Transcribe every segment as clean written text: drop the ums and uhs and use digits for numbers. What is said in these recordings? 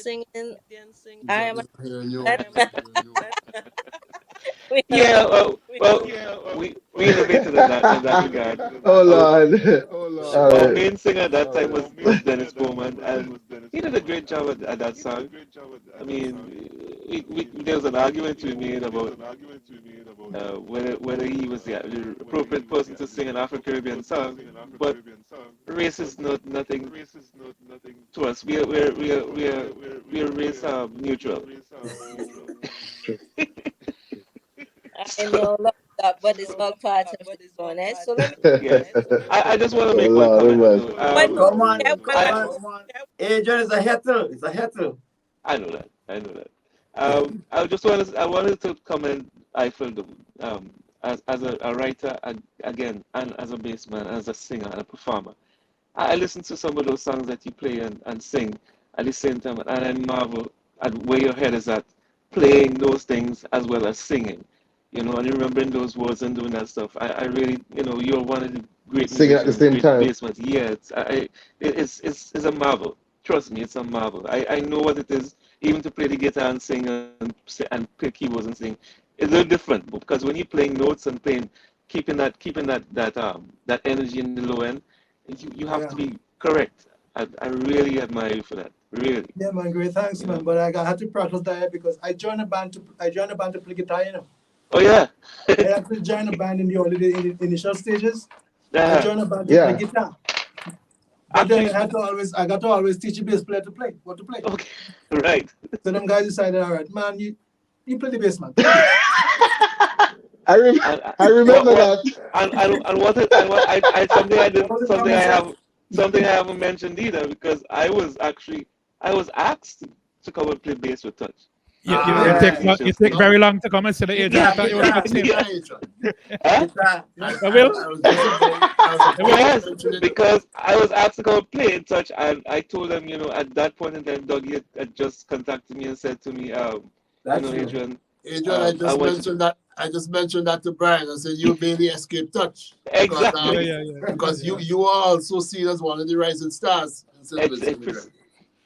singing. I Exactly. am Hearing you. that we are Yeah, we innovated in that regard. Oh Our, Lord. All our right. main singer at that time was Dennis Bowman, and he did a great job at that song. I mean, there was an argument we made about whether he was the appropriate person to sing an Afro Caribbean song, but race is not nothing to us. We are race neutral. I So know love that, but it's all part of the fun. Eh? So let me yes, I just want to Oh make one Lord, oh comment man. though. one Come on, yeah, come I on. Adrian is a hitter. It's a hitter. I know that. I know that. I wanted to comment. I felt as a writer again, and as a bassman, as a singer and a performer. I listen to some of those songs that you play and sing at the same time, and I marvel at where your head is at, playing those things as well as singing. And remembering those words and doing that stuff. I really, you're one of the great Singing at the musicians, same great time. bassmen. Yeah, it's a marvel. Trust me, it's a marvel. I know what it is, even to play the guitar and sing and play keyboards and sing. It's a little different because when you're playing notes and playing, keeping that energy in the low end, you have to Yeah. be correct. I really admire you for that. Really, Yeah, man, great. Thanks, you man. know. But I had to practice that because I joined a band to play guitar, you know. Oh yeah. I actually joined a band in the early in the initial stages. I uh, joined a band to play Yeah. guitar. But then actually, I got to always teach a bass player to play, what to play. okay, right. So them guys decided, all right, man, you play the bass, man. Play the bass. I rem- And I what remember what that. and what it, and what I something I That didn't was the common sense. something I haven't mentioned either because I was asked to come and play bass with Touch. Ah, Very you facetiously. take No, very long to come and say the Adrian. I guitar, thought you were going guitar, to say guitar, that. Adrian. Huh? Guitar. I will. I I was will. about Yes, to mention it. because I was asked to come and play in Touch, and I told them, at that point in time, Dougie had just contacted me and said to me, That's true. Adrian, Adrian, I I just want you to mentioned that. I just mentioned that to Brian. I said you made the escape touch Yeah, exactly. yeah, yeah, because yeah. you are also seen as one of the rising stars in St. Ex- Vincent ex- de pre- Grenada.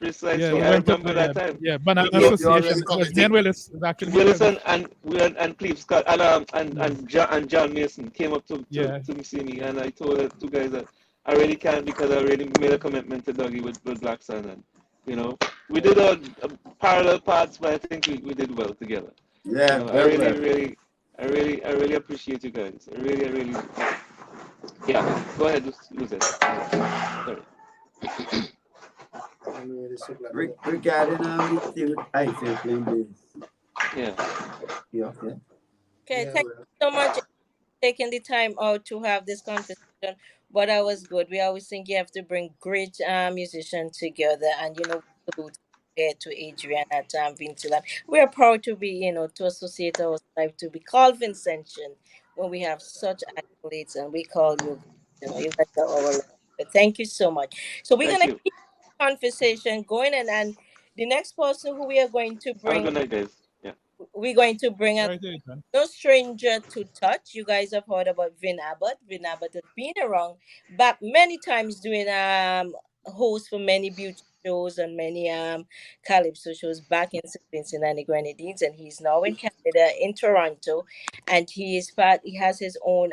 Yeah, Precisely. we I went to remember that time. Banana You Yeah, you're Association. already It was me and committed. Willis. It was actually me and Willis Willis. and Cleve Scott and Yeah, John Mason came up yeah, to see me, and I told the two guys that I really can't because I already made a commitment to Dougie with Black Sun, and we did all parallel paths, but I think we did well together. Yeah, I very really, well. really, I really appreciate you guys. I really, yeah. Go ahead, lose it. Sorry. Regarding the thing with Eiffel playing bass. Yeah. Yeah, okay. okay, Yeah, thank well. you so much for taking the time out to have this conversation. But that was good. We always think you have to bring great musicians together, and salute here to Adrian at Vincy. We are proud to be, to associate ourselves to be called Vincentian when we have such accolades, and we call you. You guys are our legend. But thank you so much. So we're Thank gonna you. keep the conversation going, and the next person who we are going to Have a bring, good night, guys. Yeah. we're going to bring a right, Adrian. no stranger to touch. You guys have heard about Vin Abbott. Vin Abbott has been around back many times doing host for many beauty shows and many calypso shows back in St. Vincent and the Grenadines, and he's now in Canada in Toronto, and he has his own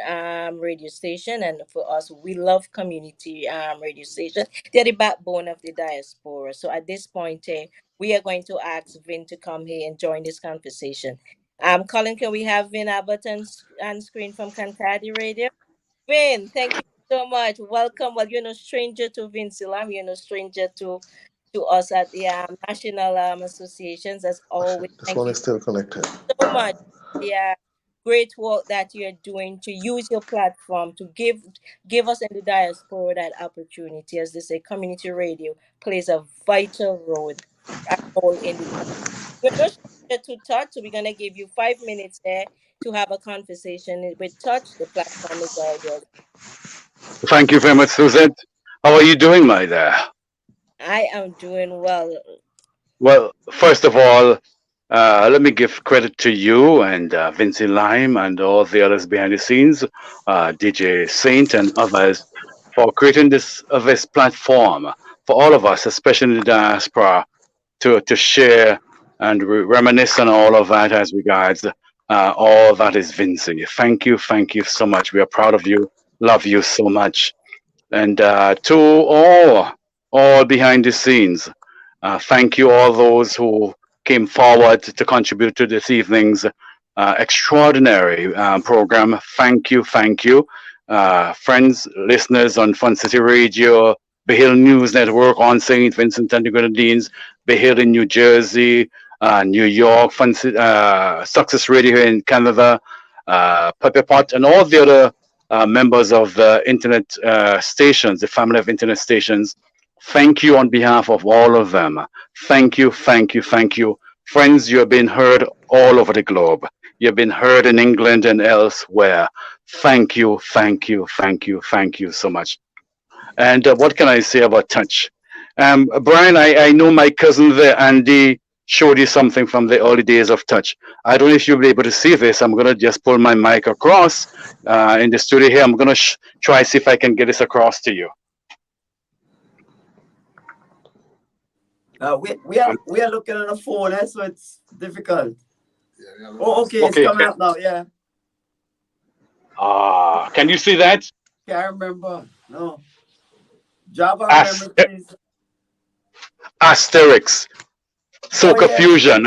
radio station, and for us we love community radio station. They're the backbone of the diaspora. So at this point, we are going to ask Vin to come here and join this conversation. Colin, can we have Vin Abbott on screen from Cantati Radio? Vin, thank you so much. Welcome. Well, you're no stranger to Vince Lam. You're no stranger to us at the National Associations. As always, This thank one you is still connected. so much for the great work that you're doing to use your platform to give us in the diaspora that opportunity. As they say, community radio plays a vital role in the country. We're not sure to Touch, so we're gonna give you 5 minutes there to have a conversation with Touch. The platform is all yours. Thank you very much, Suzette. How are you doing, my there? I am doing well. Well, first of all, let me give credit to you and Vincy Lime and all the others behind the scenes, DJ Saint and others, for creating this platform for all of us, especially in the diaspora, to share and reminisce on all of that as regards all that is Vincy. Thank you so much. We are proud of you, love you so much. And to all behind the scenes, thank you all those who came forward to contribute to this evening's extraordinary program. Thank you, friends, listeners on Fun City Radio, Bay Hill News Network on St. Vincent and the Grenadines, Bay Hill in New Jersey, New York, Success Radio in Canada, Pepper Pot, and all the other members of the internet stations, the family of internet stations. Thank you on behalf of all of them. Thank you. Friends, you have been heard all over the globe. You've been heard in England and elsewhere. Thank you so much. And what can I say about touch? Brian, I know my cousin there, Andy, showed you something from the early days of touch. I don't know if you'll be able to see this. I'm going to just pull my mic across in the studio here. I'm going to try see if I can get this across to you. We are looking on the phone, so it's difficult. Yeah, Oh, okay, it's coming up now. Yeah, Can you see that? can't remember. No, Java remember, please. Asterix, Soca yeah. Fusion,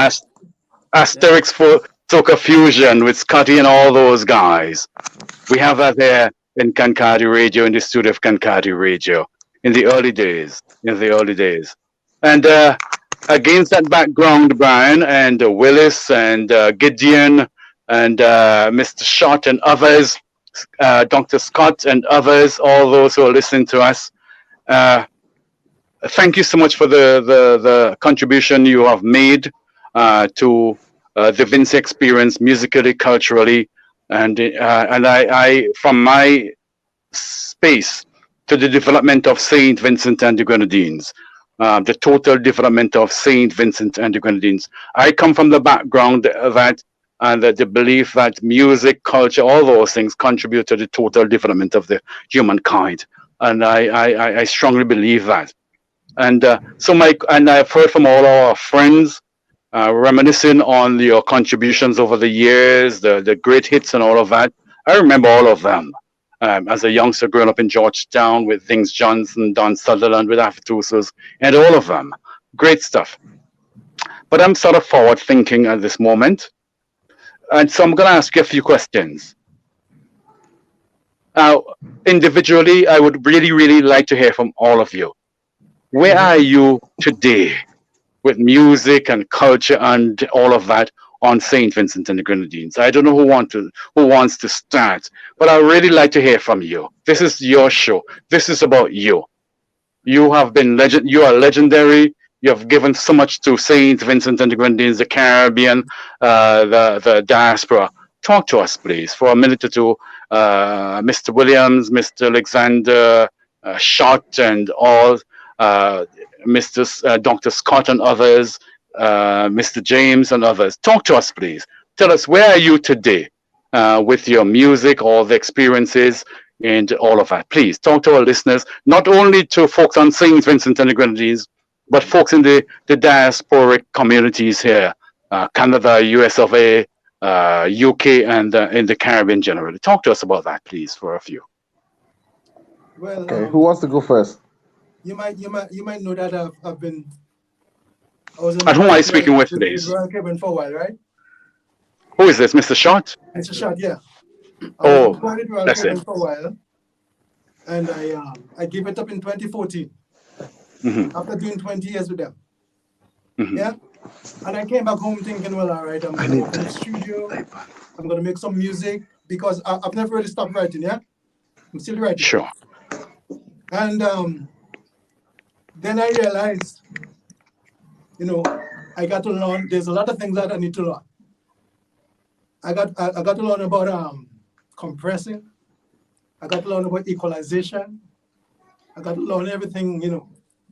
Asterix for Soca Fusion with Scotty and all those guys. We have that there in Kankadi Radio, in the studio of Kankadi Radio, in the early days. And against that background, Brian and Willis and Gideon and Mr. Shott and others, Dr. Scott and others, all those who are listening to us, thank you so much for the contribution you have made to the Vincy experience musically, culturally, and I from my space to the development of Saint Vincent and the Grenadines. The total development of Saint Vincent and the Grenadines. I come from the background that and the belief that music, culture, all those things contribute to the total development of the humankind, and I strongly believe that. And I've heard from all our friends reminiscing on your contributions over the years, the great hits and all of that. I remember all of them. As a youngster growing up in Georgetown with Things Johnson, Don Sutherland with Aftertoosters, and all of them. Great stuff. But I'm sort of forward thinking at this moment. And so I'm going to ask you a few questions. Individually, I would really, really like to hear from all of you. Where are you today with music and culture and all of that on St. Vincent and the Grenadines? I don't know who wants to start, but I'd really like to hear from you. This is your show. This is about you. You have been you are legendary. You have given so much to St. Vincent and the Grenadines, the Caribbean, the diaspora. Talk to us, please, for a minute or two. Mr. Williams, Mr. Alexander, Shott and all, Dr. Scott and others, Mr. James and others. Talk to us, please. Tell us, where are you today with your music, all the experiences, and all of that? Please talk to our listeners, not only to folks on St. Vincent and the Grenadines, but folks in the diasporic communities here, Canada, US of A, UK, and in the Caribbean generally. Talk to us about that, please, for a few. Well, Okay, who wants to go first? You might know that I've been. I was And who am I speaking with, please? Royal Caribbean for a while, right? Who is this, Mr. Shott? It's a shot, yeah. Oh, I was Royal that's Caribbean it. for a while, and I gave it up in 2014 after doing 20 years with them. Yeah, and I came back home thinking, well, all right, I'm going to go to the studio. I'm going to make some music because I've never really stopped writing. Yeah, I'm still writing. Sure. And then I realized, I got to learn. There's a lot of things that I need to learn. I got to learn about compressing. I got to learn about equalization. I got to learn everything,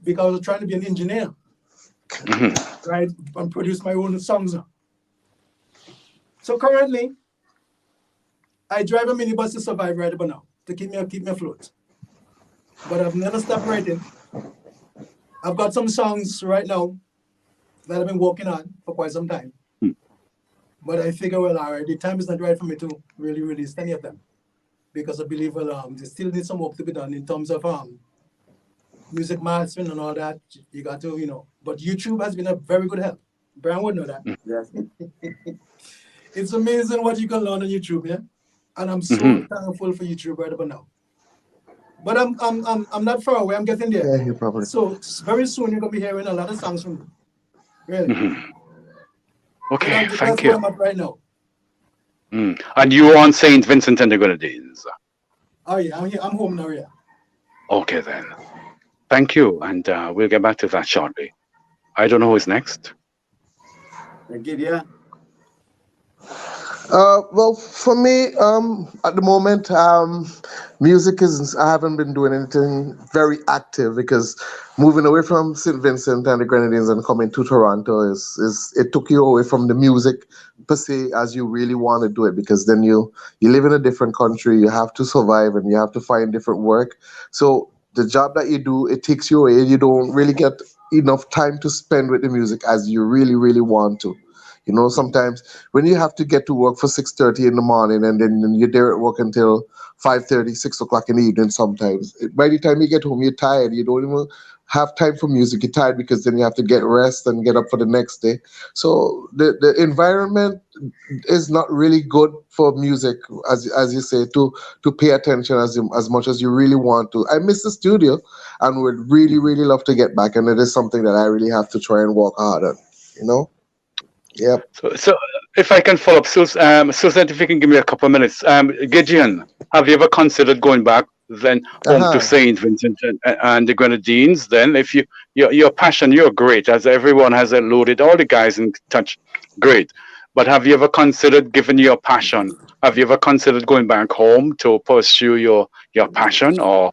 because I was trying to be an engineer, right, and produce my own songs. So currently, I drive a minibus to survive right about now, to keep me afloat. But I've never stopped writing. I've got some songs right now that I've been working on for quite some time. Mm. But I figure, well, all right, the time is not right for me to really release any of them because I believe, well, they still need some work to be done in terms of music mastering and all that. You got to, But YouTube has been a very good help. Brian would know that. Yes. It's amazing what you can learn on YouTube, yeah. And I'm so Mm-hmm. thankful for YouTube right about now. But I'm not far away. I'm getting there. Yeah, he probably. So very soon you're gonna be hearing a lot of songs from me. Really. Mm-hmm. So Okay, that's thank where you. I'm at right now. And you on Saint Vincent and the Grenadines? Oh yeah, I'm here. I'm home now. Yeah. Okay then. Thank you, and we'll get back to that shortly. I don't know who is next. Gideon. Well, for me, at the moment, music is. I haven't been doing anything very active because moving away from St. Vincent and the Grenadines and coming to Toronto is it took you away from the music per se as you really want to do it because then you live in a different country, you have to survive and you have to find different work. So the job that you do, it takes you away. You don't really get enough time to spend with the music as you really want to. Sometimes when you have to get to work for 6:30 in the morning and then you're there at work until 5:30, 6 o'clock in the evening sometimes. By the time you get home, you're tired. You don't even have time for music. You're tired because then you have to get rest and get up for the next day. So the environment is not really good for music, as you say, to pay attention as much as you really want to. I miss the studio and would really love to get back, and it is something that I really have to try and work hard on. You know? Yep. So if I can follow up, Susan, if you can give me a couple of minutes. Gideon, have you ever considered going back then home to Uh-huh. Saint Vincent and the Grenadines? Then, if your passion, you're great, as everyone has alluded, all the guys in touch, great. But have you ever considered, given your passion, have you ever considered going back home to pursue your passion, or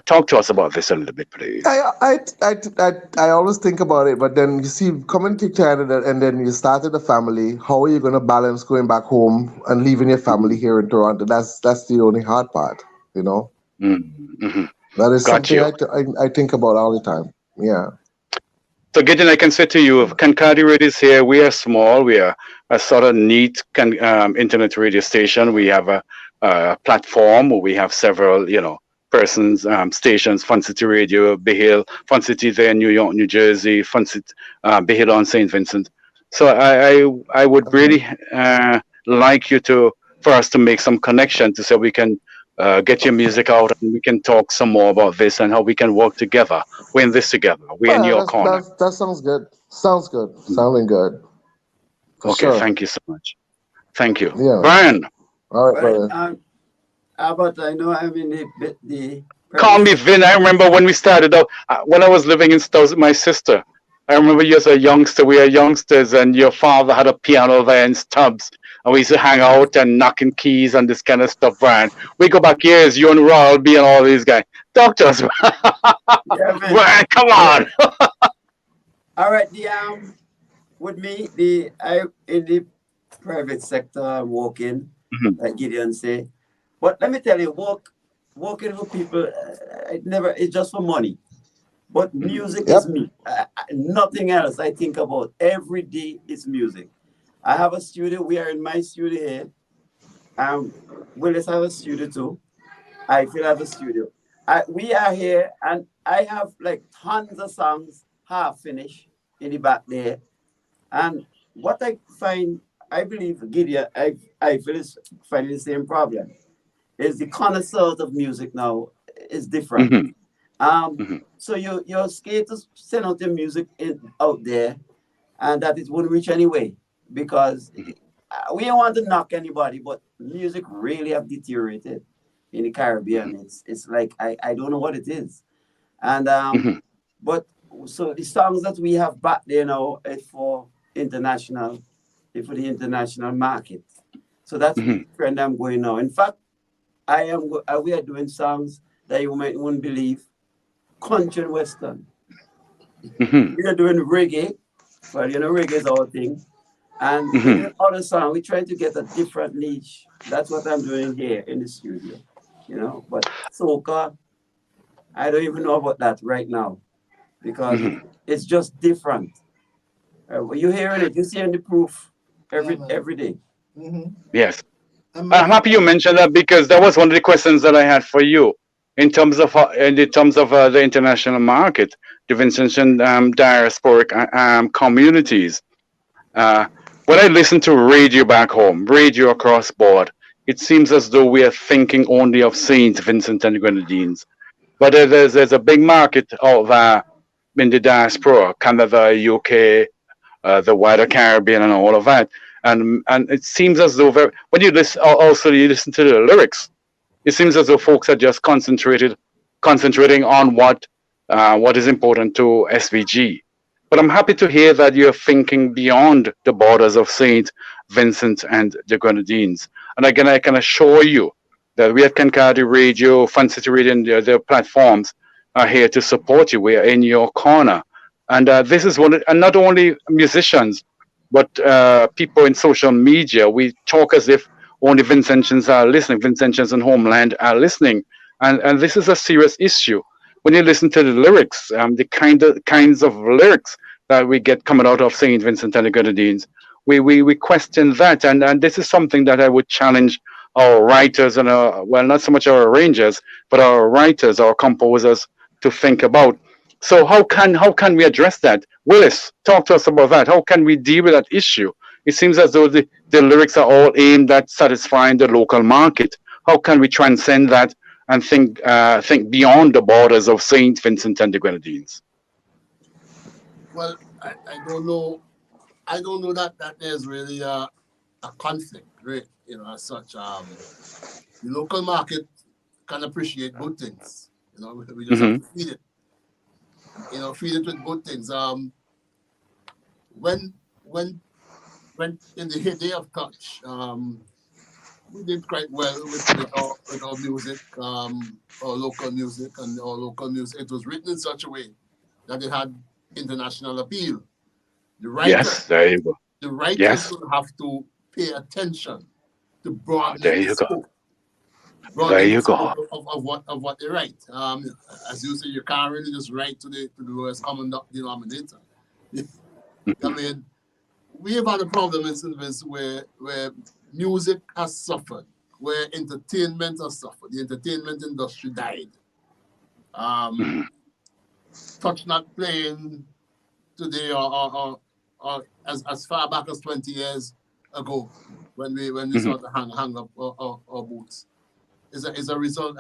talk to us about this a little bit, please? I always think about it, but then you see, coming to Canada and then you started a family. How are you going to balance going back home and leaving your family here in Toronto? That's the only hard part, you know. Mm-hmm. That is Got something you. I think about all the time. Yeah. So, Gideon, I can say to you, Kankadi Radio is here. We are small. We are a sort of neat internet radio station. We have a platform. We have several, persons, stations, Fun City Radio, Behil, Fun City there in New York, New Jersey, Fun City, Behil on St. Vincent. So I would Uh-huh. really like you for us to make some connection to so we can get your music out and we can talk some more about this and how we can work together, win this together. We in Well, your corner. that sounds good. Sounds good. Mm. Sounding good for Okay, sure. thank you so much. Thank you. Yeah. Brian, All right, Well, brother. Albert, I know I'm in the call private me sector. Vin. I remember when we started out, when I was living in Stows with my sister. I remember you as a youngster. We were youngsters, and your father had a piano there in Stubbs. And we used to hang out and knocking keys and this kind of stuff, Brian. We go back years, you and Raul B and all these guys. Talk to us, Yeah, man. Brian, come Yeah. on. All right. With me, I in the private sector, I'm working, Mhm, like Gideon say. But let me tell you, working for people, it's just for money. But mhm, music is Yep. me. Nothing else I think about every day is music. I have a studio. We are in my studio here. Willis have a studio too. I feel have a studio. We are here, and I have like tons of songs half finished in the back there. And what I find, I believe Gideon, I feel is finding the same problem. Is the connoisseurs of music now is different. mhm, Um, mhm, so you're scared to send out your music out there, and that it won't reach anyway because we don't want to knock anybody, but music really have deteriorated in the mhm, Caribbean. It's like I don't know what it is, and mhm, but so the songs that we have back there now is for international, for the international market. So that's the mhm, trend I'm going now. In fact, we are doing songs that you might won't believe, country and western. mhm, We are doing reggae. Well, reggae is our thing. And we're mhm, doing other songs. We're trying to get a different niche. That's what I'm doing here in the studio. But soca, I don't even know about that right now because mhm, it's just different. You hearing it? You seeing the proof Yeah, man. every day. Mm-hmm. Yes. And I'm man, happy you mentioned that because that was one of the questions that I had for you in terms of the international market, the Vincentian diasporic communities. Uh, when I listen to radio back home, radio across board, it seems as though we are thinking only of Saint Vincent and the Grenadines. But there's a big market of in the diaspora, Canada, UK, the wider Caribbean, and all of that. And it seems as though when you listen, also you listen to the lyrics, it seems as though folks are just concentrating on what is important to SVG. But I'm happy to hear that you're thinking beyond the borders of Saint Vincent and the Grenadines. And again, I can assure you that we at Kankadi Radio, Fun City Radio, and the other platforms are here to support you. We are in your corner. And this is and not only musicians, but people in social media. We talk as if only Vincentians are listening, Vincentians and Homeland are listening. And this is a serious issue. When you listen to the lyrics, the kinds of lyrics that we get coming out of St. Vincent and the Grenadines, we question that. And this is something that I would challenge our writers and well, not so much our arrangers, but our writers, our composers to think about. So how can we address that? Willis, talk to us about that. How can we deal with that issue? It seems as though the lyrics are all aimed at satisfying the local market. How can we transcend that and think beyond the borders of Saint Vincent and the Grenadines? Well, I don't know. I don't know that there's really a conflict, right? As such. The local market can appreciate good things. We just have Hmm. to feed it. Feed it with good things. When when when in the heyday of touch, we did quite well with our music, our local music, and our local music. It was written in such a way that it had international appeal. The writer, Yes, there you go. the writers Yes, will have to pay attention to there broadening the you go. scope, There broadening the you scope go. of what they write. As you say, you can't really just write to the lowest common denominator. I Mhm. mean, we have had a problem in St. Vincent where music has suffered, where entertainment has suffered. The entertainment industry died. Um, Mhm. Touch not playing today or as far back as 20 years ago when we Mhm. sort of hang up our boots is a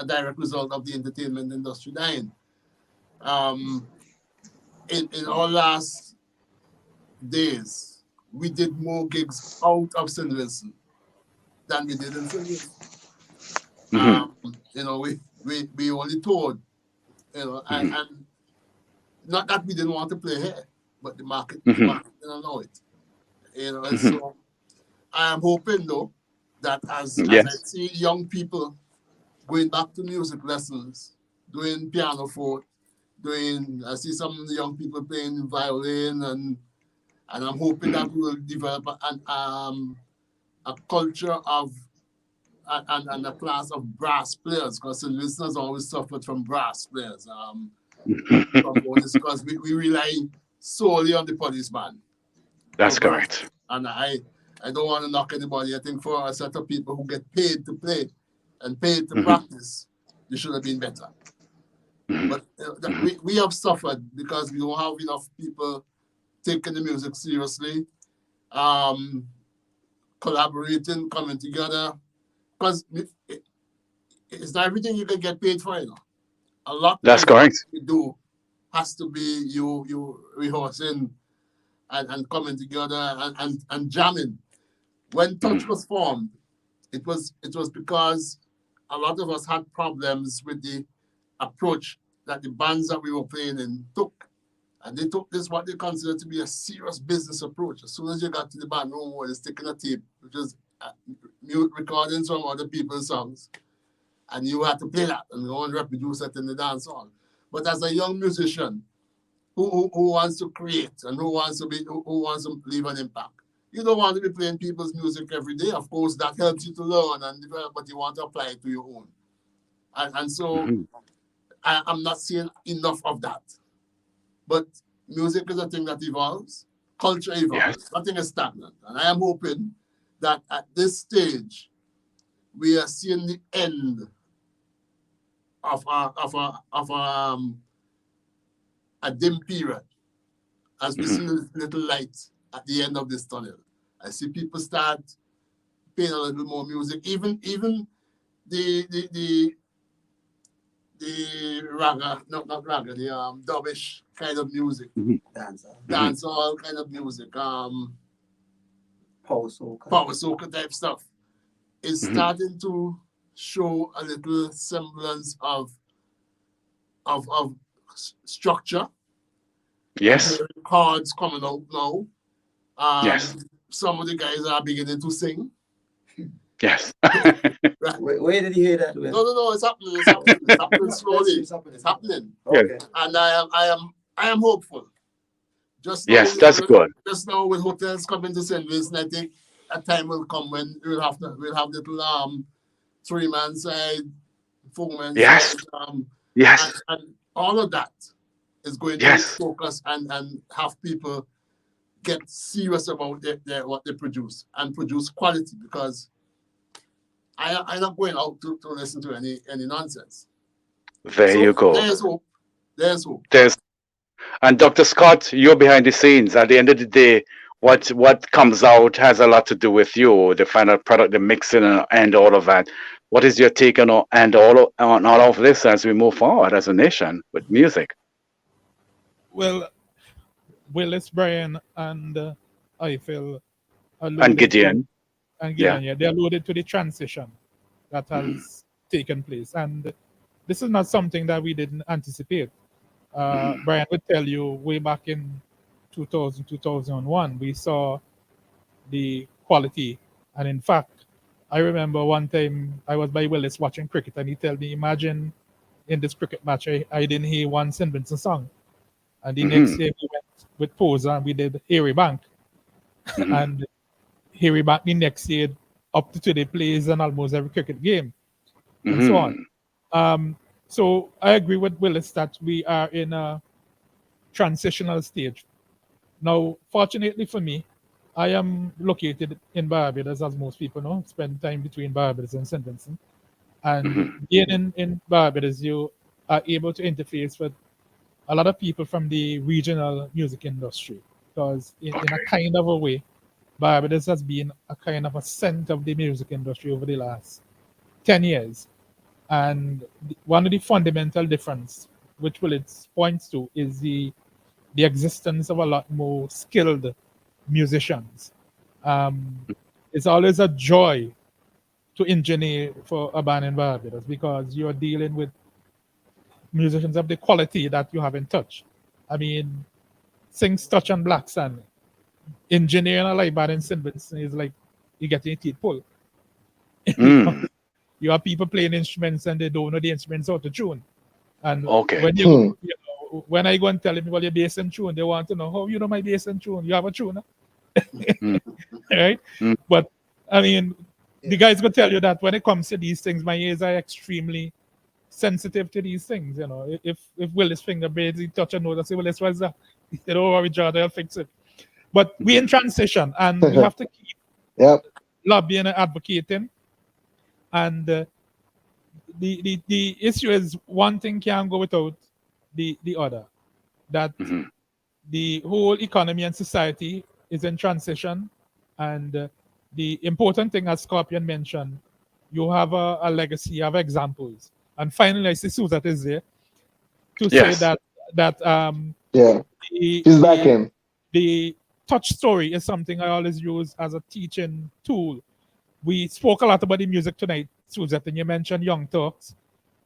direct result of the entertainment industry dying. Um, in our last days, we did more gigs out of St. Vincent than we did in St. Vincent. Mhm. We only toured, Mhm. and not that we didn't want to play here, but the market the Mhm. market didn't allow it. And Mhm. so I am hoping though that as I Yes. see young people going back to music lessons, doing pianoforte, I see some young people playing violin, and I'm hoping that Mhm. we will develop a culture of and a class of brass players, because St. Vincent has always suffered from brass players, trombonists, because we rely solely on the police band for That's brass. correct. And I don't want to knock anybody. I think for a set of people who get paid to play and paid to Mhm. practice, they should have been better. Mhm. But Mhm. we have suffered because we don't have enough people taking the music seriously, um, collaborating, coming together. Because it's not everything you can get paid for. A lot That's of what correct. you do has to be you rehearsing and coming together and jamming. When Touch Mhm. was formed, it was because a lot of us had problems with the approach that the bands that we were playing in took. And they took this what they consider to be a serious business approach. As soon as you got to the band room, where they're sticking a tape, which is mute recordings from other people's songs, and you had to play that and go and reproduce it in the dance hall. But as a young musician who wants to create and who wants to leave an impact, you don't want to be playing people's music every day. Of course, that helps you to learn and develop, but you want to apply it to your own. And so Mhm. I'm not seeing enough of that. But music is a thing that evolves. Culture evolves. Nothing is stagnant. And I am hoping that at this stage, we are seeing the end of a dim period as we see a little light at the end of this tunnel. I see people start playing a little more music, even the raga, not raga, the dubbish kind of music, dancehall kind of music, Power soca. power soca type stuff is starting to show a little semblance of structure. Yes. Cards coming out now. Yes. Some of the guys are beginning to sing. Yes. Right. Where did you hear that? No, it's happening. It's happening. It's happening slowly. It's happening. Okay. And I am hopeful. Just now, Yes, that's good. Just now, with hotels coming to St. Vincent, I think a time will come when we'll have little 3-man side, 4-man Yes. side, Yes. and all of that is going to focus and have people get serious about what they produce and produce quality, because I'm not going out to listen to any nonsense. There you go. There's hope. There's hope. And Dr. Scott, you're behind the scenes. At the end of the day, what comes out has a lot to do with you, the final product, the mixing, and all of that. What is your take on all of this as we move forward as a nation with music? Well, Willis, Brian, and I feel And Gideon. Yeah, they alluded to the transition that has taken place, and this is not something that we didn't anticipate. Brian would tell you way back in 2000, 2001, we saw the quality. And in fact, I remember one time I was by Willis watching cricket, and he told me, imagine in this cricket match, I didn't hear one St. Vincent song. And the next day we went with Posa and we did Harry Bank. And Harry Bank the next year up to today plays in almost every cricket game and so on. So I agree with Willis that we are in a transitional stage. Now, fortunately for me, I am located in Barbados, as most people know, spend time between Barbados and St. Vincent. And being in Barbados, you are able to interface with a lot of people from the regional music industry, because in a kind of a way, Barbados has been a kind of a center of the music industry over the last 10 years. And one of the fundamental difference, which Willits points to, is the existence of a lot more skilled musicians. It's always a joy to engineer for a band in Barbados, because you're dealing with musicians of the quality that you haven't touched. I mean, Sings, Touch, and Black Sun. Engineering a live band in St. Vincent is like you getting your teeth pulled. You have people playing instruments and they don't know the instruments out of tune. And when I go and tell them, well, your bass and tune, they want to know, how you know my bass and tune? You have a tuner? Right? But I mean, the guys will tell you that when it comes to these things, my ears are extremely sensitive to these things. You know, if Willis finger braids, he touch a note, I say, Willis, what's that? They don't worry, John, I'll fix it. But we're in transition, and we have to keep lobbying and advocating. And the issue is one thing can't go without the other. That the whole economy and society is in transition, and the important thing, as Scorpion mentioned, you have a legacy, you have examples. And finally, I see Suzette is there to say that she's back in. The touch story is something I always use as a teaching tool. We spoke a lot about the music tonight, Suzette, and you mentioned Young Turks,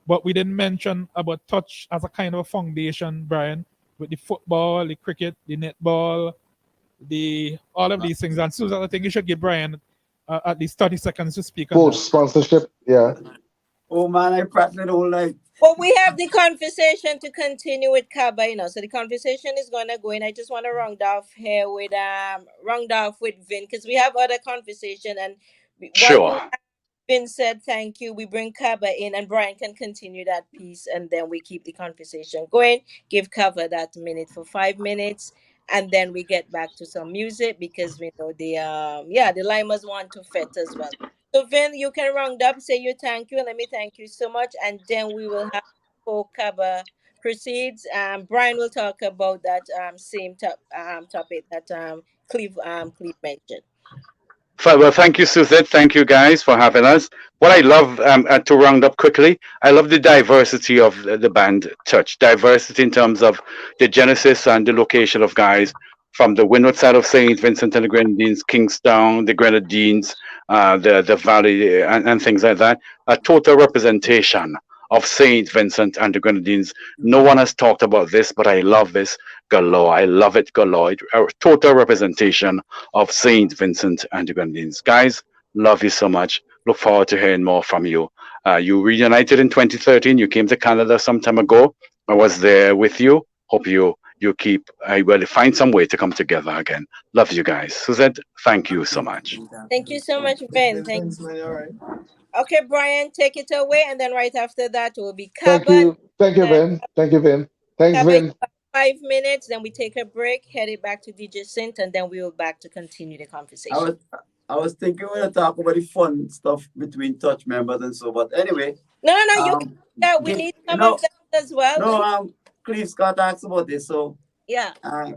but we didn't mention about touch as a kind of a foundation, Brian, with the football, the cricket, the netball, all of these things. And Suzette, I think you should give Brian at least 30 seconds to speak on that. Sponsorship, Oh man, I practiced all night. Well, we have the conversation to continue with Kaba, so the conversation is gonna go in. I just want to round off with Vin, because we have other conversation, and Sure. Vin said thank you. We bring Kaba in, and Brian can continue that piece, and then we keep the conversation going. Give Kaba that minute for 5 minutes, and then we get back to some music because we know the limers want to fet as well. So Vin, you can round up, say your thank you, and let me thank you so much, and then we will have Kaba proceeds. Brian will talk about that same topic that Cleve mentioned. Well, thank you, Suzette. Thank you, guys, for having us. What I love, to round up quickly, I love the diversity of the band Touch. Diversity in terms of the genesis and the location of guys from the windward side of St. Vincent and the Grenadines, Kingstown, the Grenadines, the Valley, and things like that. A total representation of St. Vincent and the Grenadines. No one has talked about this, but I love this galore. I love it galore. A total representation of St. Vincent and the Grenadines. Guys, love you so much. Look forward to hearing more from you. You reunited in 2013. You came to Canada some time ago. I was there with you. Hope you keep. I will find some way to come together again. Love you guys. Suzette, thank you so much. Thank you so much, Ben. Thank. Thanks, man. All right. Okay, Brian, take it away, and then right after that will be Thank Kaba. you. Thank you, Uh, Vin. Thank you, Vin. Thanks, Kaba, you Vin. have 5 minutes. Then we take a break, head it back to DJ Sint, and then we will back to continue the I conversation. was I was thinking we're gonna talk about the fun stuff between touch members and so. But anyway, No, no, no. You can um, do that. We give, need some of that as well. We no, need, Cleve Scott asked about this, so yeah.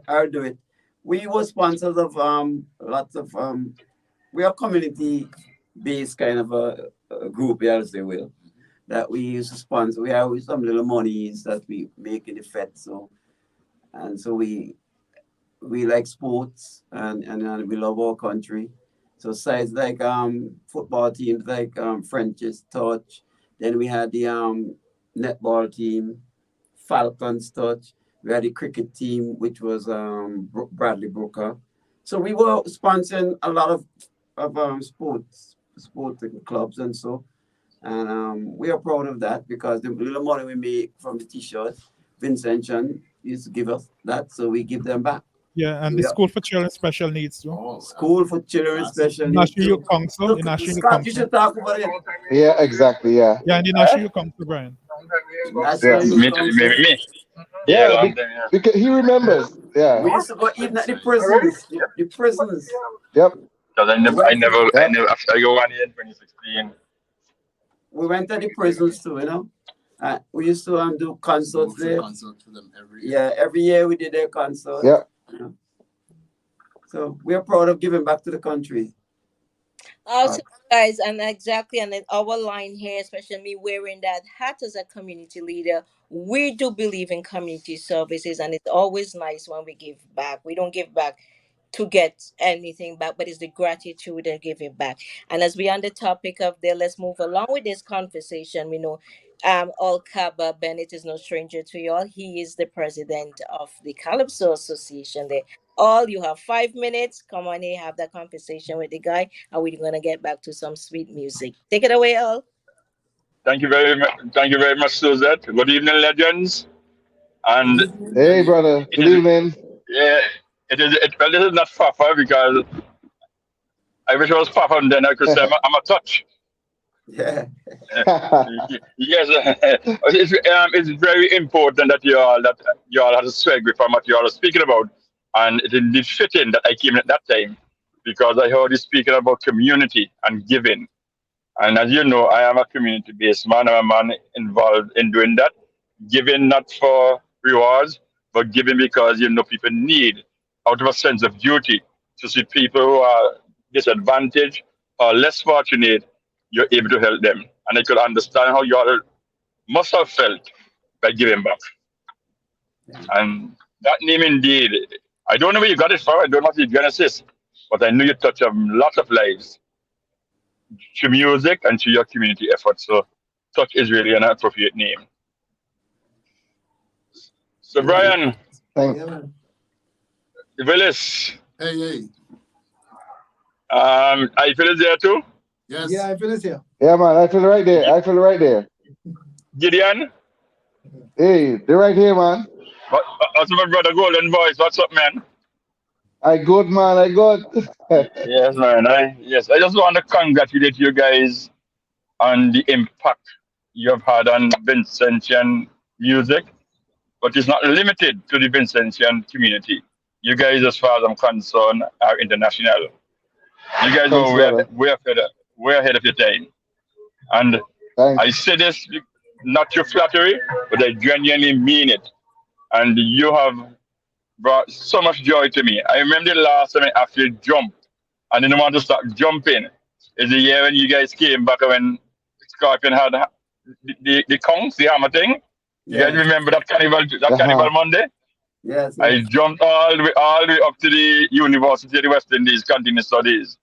I'll do it. We were sponsors of lots of we are community based kind of a group, yeah, as they will, that we used to sponsor. We have some little monies that we make in the fed, so and so we like sports and we love our country. So sides like football teams like French's Touch. Then we had the netball team, Falcons Touch. We had the cricket team, which was Bradley Brooker. So we were sponsoring a lot of sporting clubs and so. And we are proud of that because the little money we make from the t-shirts, Vincent used to give us that, so we give them back. Yeah, and the Yeah. School for Children Special Needs too. Oh, School for children special needs National too. Youth Council, So the National Youth Scott, you Council. should talk about it. Yeah, exactly. Yeah. Yeah, and the Huh? National Youth Council, Brian. National Yeah. Youth Council. Yeah, Yeah. long time, yeah. Because he remembers. Yeah. We used to go even at the prisons. The prisons. Yep. Because We went to the, I Yep. never, after I go 1 year in 2016. we went to the prisons too, you know. We used to do concerts Go to there. concert for them every year. Yeah, every year we did their concert. Yep. You know. So we are proud of giving back to the country. Also, guys, and exactly, and in our line here, especially me wearing that hat as a community leader, we do believe in community services, and it's always nice when we give back. We don't give back to get anything back, but it's the gratitude and giving back. And as we on the topic of there, let's move along with this conversation. We know All Kaba Bennett is no stranger to you all. He is the president of the Calypso Association there. All you have 5 minutes. Come on here, have that conversation with the guy, and we're gonna get back to some sweet music. Take it away, all. Thank you very much. Thank you very much, Suzette. Good evening, legends. And Hey, brother. it Good is, evening. yeah, it is. Well, this is not far because I wish I was far and then I could say I'm a touch. Yeah. Yes, it's very important that you all had a segue from what you all are speaking about, and it indeed fitting that I came at that time because I heard you speaking about community and giving. And as you know, I am a community based man. I'm a man involved in doing that, giving not for rewards, but giving because people need out of a sense of duty to see people who are disadvantaged or less fortunate, you're able to help them. And I could understand how you all must have felt by giving back. And that name indeed, I don't know where you got it from, I don't know the genesis, but I knew you touched lots of lives through music and through your community efforts. So Touch is really an appropriate name. So Yeah, man. Brian, Thanks. Yeah, man. Willis, Hey, hey. I feel there too. Yes. Yeah, I feel it here. Yeah, man. I feel it right there. Gi- I feel it right there. Gideon, Hey, they're right here, man. also my brother Golden Voice. What's up, man? I good, man. I good. Yes, man. I just want to congratulate you guys on the impact you have had on Vincentian music, but it's not limited to the Vincentian community. you guys, as far as I'm concerned, are international. You guys Thanks, were brother. way ahead of your time. And Thanks. I say this not to flattery, but I genuinely mean it. And you have brought so much joy to me. I remember the last time I actually jumped and didn't want to stop jumping. Is the year when you guys came back when Scorpion had the conch, the hammer thing. You guys Yes, remember that Uh-huh. carnival Monday? yes, I yes. jumped all the way up to the University of the West Indies, continuing studies,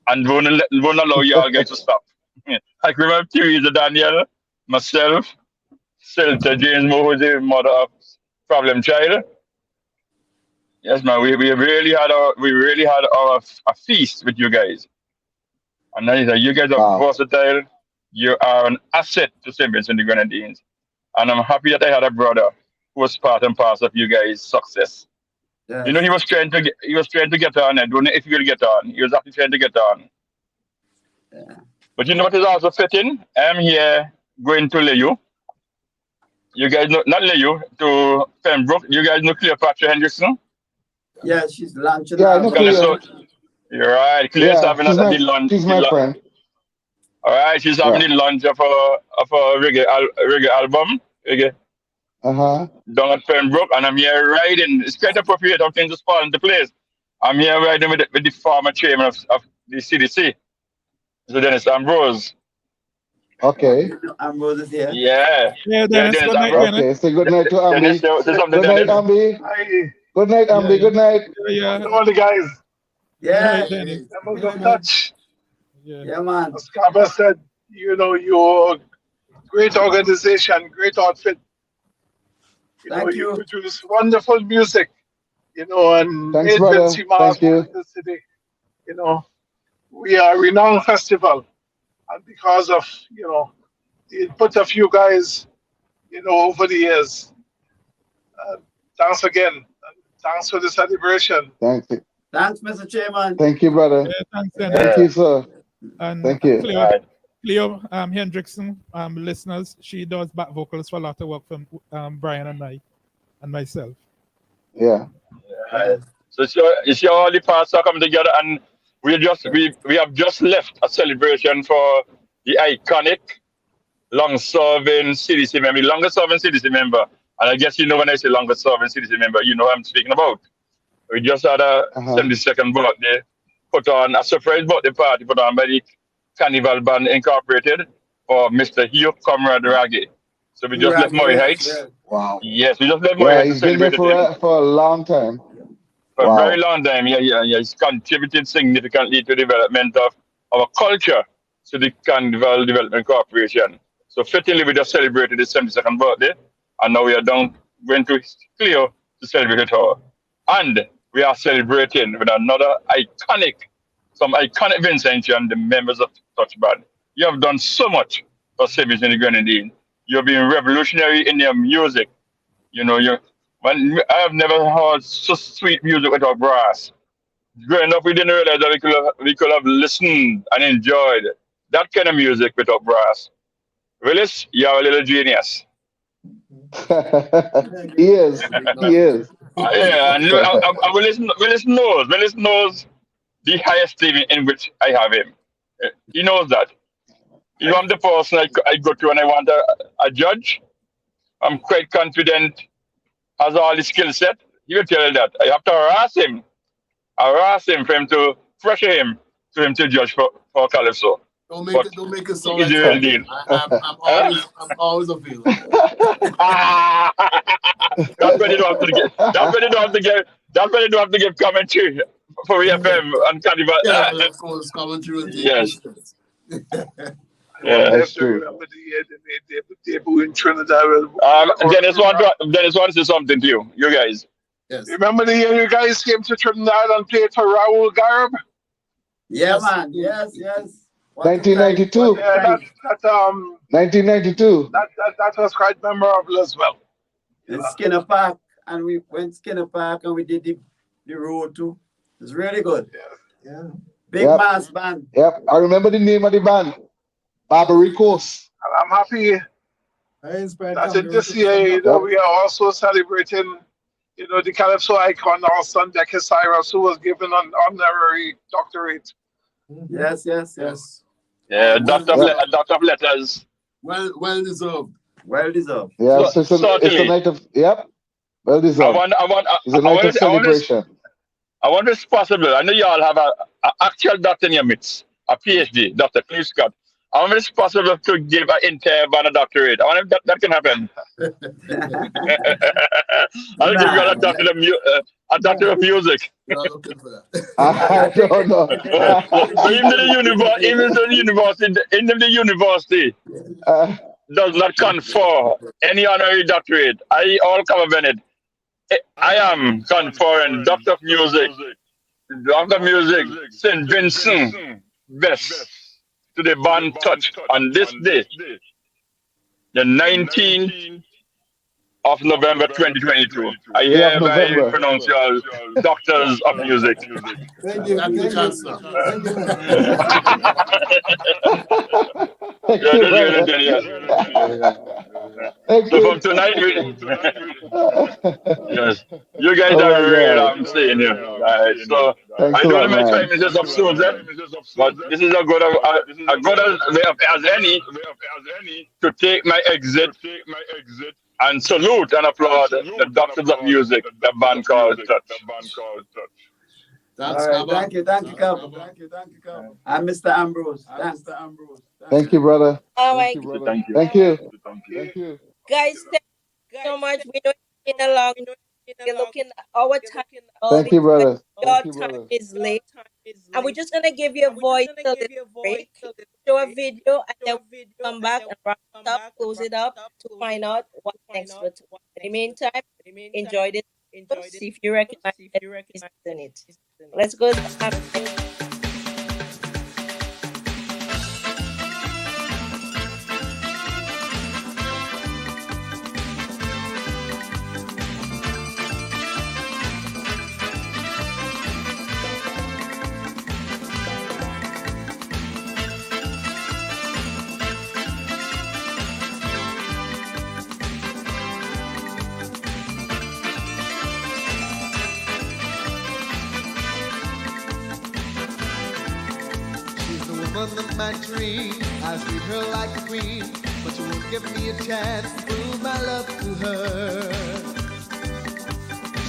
and won't allow you all guys to stop. I can remember Teresa Daniel, myself, Silta James Moore, who's the mother of problem child. Yes, man, we really had our a feast with you guys. And then you guys are Wow. versatile. You are an asset to St. Vincent and the Grenadines. And I'm happy that I had a brother who was part and parcel of you guys' success. You know, Yes. he was trying to get on. I don't know if he will get on. He was actually trying to get on. Yeah. But you know what is also fitting? I'm here going to Leyu. You guys know, not Leyu, to Pembroke. You guys know Cleopatra Hendrickson? Yeah, she's launching Yeah, her I know album. Calypso. Cleo. You're right. Cleo's Yeah, having the lunch. she's my friend. All right, she's having Yeah. the launch of a reggae album. Reggae Uh-huh. down at Pembroke, and I'm here riding. It's quite appropriate how things just fall into place. I'm here riding with the former chairman of the CDC, so Dennis Ambrose. Okay. Ambrose is here. Yeah, Yeah, yeah, Dennis. Dennis Good night, Ambrose. Dennis. Okay. Say good night to Dennis, Ambi. say something, Good night, Dennis. Ambi. Hi, Good night, Yeah, Ambi. yeah, Good night. yeah, all the guys. yeah. All Yeah, right, Dennis. Never Good got night, man. touch. Yeah. yeah, man. As Kaba said, you're a great organization, great outfit. Thank You you. produce wonderful music, and Thanks, made brother. Vincy Mars Thank what you. it is today. You know, we are a renowned festival, and because of, the input of you guys, over the years. Uh, Thanks again. And thanks for the celebration. Thank you. Thanks, Mr. Chairman. Thank you, brother. Yeah, thanks, Dennis. Thank Yeah, you, sir. And Thank you. Cleo, right. Cleo Hendrickson, listeners, she does back vocals for a lot of work from Brian and I and myself. Yeah. Right. Yes. So it's your all the parts are coming together, and we have just left a celebration for the iconic long-serving CDC member, longest-serving CDC member. And I guess you know when I say longest-serving CDC member, you know what I'm speaking about. We just had a Uh-huh. 72nd birthday, put on a surprise birthday party put on by the Carnival Band Incorporated for Mr. Hugh Comrade Raggy. So we You just left Raggy, Murray yes, Heights. yes. Wow. Yes, we just left Murray Yeah, Heights to he's been there celebrate him for a long time. for a very Wow. long time. Yeah, yeah, yeah. He's contributed significantly to the development of our culture to the Carnival Development Corporation. So fittingly, we just celebrated his 72nd birthday, and now we are down going to Cleo to celebrate with her. And we are celebrating with some iconic Vincentia and the members of Touch Band. You have done so much for Savings in the Grenadine. You've been revolutionary in your music. You when I have never heard so sweet music without brass. Growing up, we didn't realize that we could have listened and enjoyed that kind of music without brass. Willis, you're a little genius. He is. He is. Yeah, and Willis knows the highest esteem in which I have him. He knows that. If I'm the person I go to and I want a judge, I'm quite confident has all the skill set. He will tell you that. I have to harass him for him to pressure him to judge for Calypso. But Don't make it sound he's like the real something. deal. Huh? I'm always available. Ah, that's when you don't have to get. That's when you don't have to get. That's when you don't have to give commentary for EFM and Carnival. Yeah, of course, commentary and take Yes, questions. I wonder yeah. That's if they true. remember the year they debut in Trinidad. With Dennis wants to say something to you. You guys. Yes. Remember the year you guys came to Trinidad and played for Raul Garb? Yeah, Yes. man. Yes, yes. What a time. 1992. What a Yeah, time. that 1992. that was quite memorable as well. In Skinner Park. And we went Skinner Park and we did the road too. It's really good. Yeah. Big Yep. mass band. Yep. I remember the name of the band. Barbaricos. And I'm happy I inspired that in Cameroon this to year, come back. Yep. we are also celebrating the Calypso icon, our son Decker Cyrus, who was given an honorary doctorate. Yes, yes, yes. Yes. Yeah, Well, Yeah. doctor of letters. well deserved. Well deserved. Yeah. So So it's a certainly, night of, yep. Well I deserved. want, I want, It's a night of I want this, celebration. I want this possible. I know you all have a actual doctor in your midst, a PhD, Doctor Cliff Scott. I want this possible to give an entire band a doctorate. I want if that can happen. I'll give you all Man. a doctor of music. We're not looking for that. I I think don't know. So even the university, even the university Uh, does not confer any honorary doctorate. I all cover Bennett. I am conferring Doctor of Music, Saint Vincent Best to the band touch on this day, the 19th of November 2022. I day of hereby November. pronounce you all Doctors of Music. Thank you. Thank you, Thank you. Chancellor. Thank you, sir. Thank Yeah, you, that's brother. really yes. Thank So you. from tonight, yes, you guys Oh are my real. God. I'm saying you. Right. So Thanks I a don't know lot, my man. time is just of Susan, but this is a good way of, as any to take my exit and salute and applaud the Doctors of Music, the band called Touch. All Thanks, right. Abba. Thank you, Cabo. And Mr. Ambrose. Thanks. Thank you, brother. Oh my Thank you. Thank you. guys, thank you so much. We know it's been a long day. We're looking at our time, all Thank the you, time. brother. Your time is late. And we're just gonna give you a voice till the break, show a video, and then we'll come back and wrap it up, close it up to find out what's next for tomorrow. In the meantime, enjoy this video, see if you recognize it, listen it. Let's go. She's the woman of my dreams. I treat her like a queen, but she won't give me a chance to prove my love to her.